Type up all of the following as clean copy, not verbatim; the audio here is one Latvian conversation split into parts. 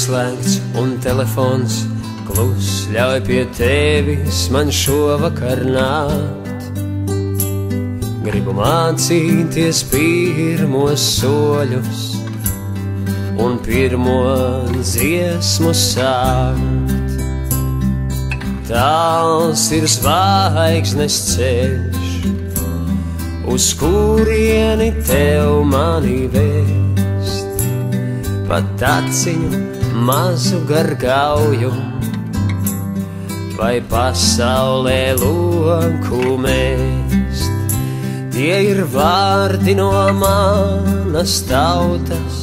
izslēgts un telefons klus, ļauj pie tevis man šovakar nākt. Gribu mācīties pirmos soļus un pirmo dziesmu sākt. Tāls ir zvaigznes ceļš, uz kurieni tev mani vēst. Pat aciņu mazu gargauju, vai pasaulē loku mēst. Tie ir vārdi no manas tautas,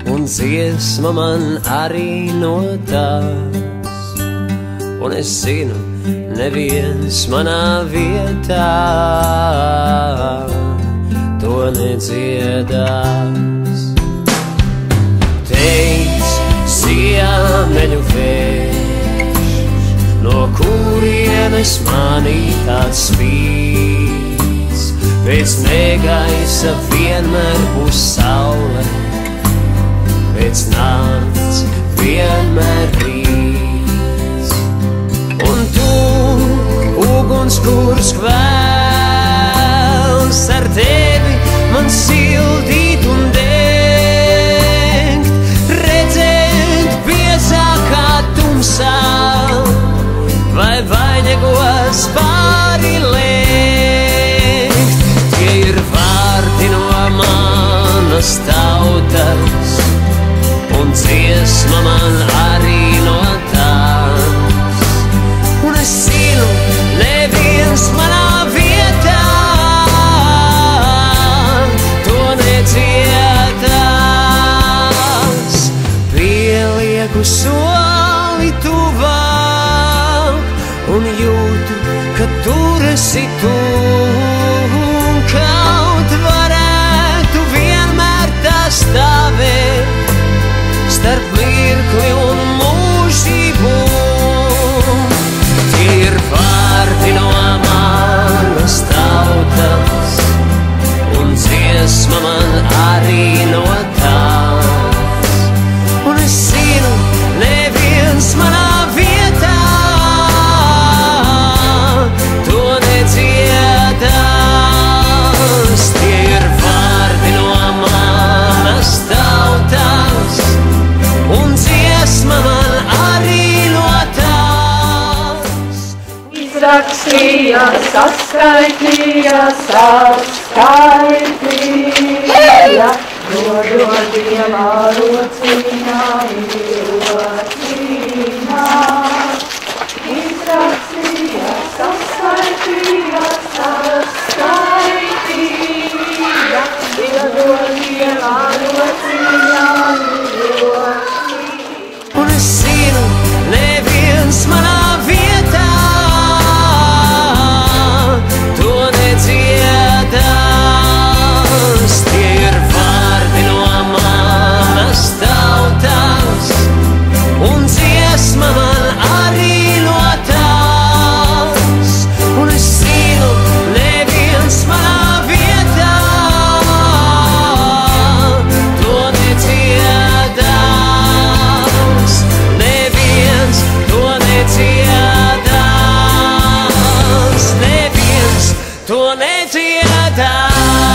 un dziesma man arī no tās. Un es zinu, neviens manā vietā to nedziedās. Teic, ziemeļu vējš, no kurienes manī tāds spīdz. Pēc negaisa vienmēr būs saule, pēc nakts vienmēr rīts. Un tu, uguns, kurs kvēls, ar tevi man sildīt un degt, redzēt biezākā tumsā, vai vainagos pāri lēkt. Tie ir vārdi no manas tautas, un dziesma man arī no tās. Un es zinu, neviens manā vietā to nedziedās. Pielieku soli tuvāk un jūtu, ka tur esi tu. Kaut varētu vienmēr tā stāvēt starp mirkli un mūžību. Tie ir vārdi no manas tautas, un dziesma man arī no tās. Un es zinu, neviens manā vietā to nedziedās. Tie ir vārdi no manas tautas, un dziesma man arī no tās. Izrakstīja, saskaitīja, saskaitīja, dodot Dievā rociņā, rociņā. Izrakstīja, saskaitīja, saskaitīja, dodot Dievā rociņā, rociņā. Un es zinu, neviens manā vietā to nedziedās. Tie ir vārdi no manas tautas, un dziesma man arī no tās. Un es zinu, neviens manā vietā to nedziedās. Neviens to nedziedās. Neviens to nedziedās.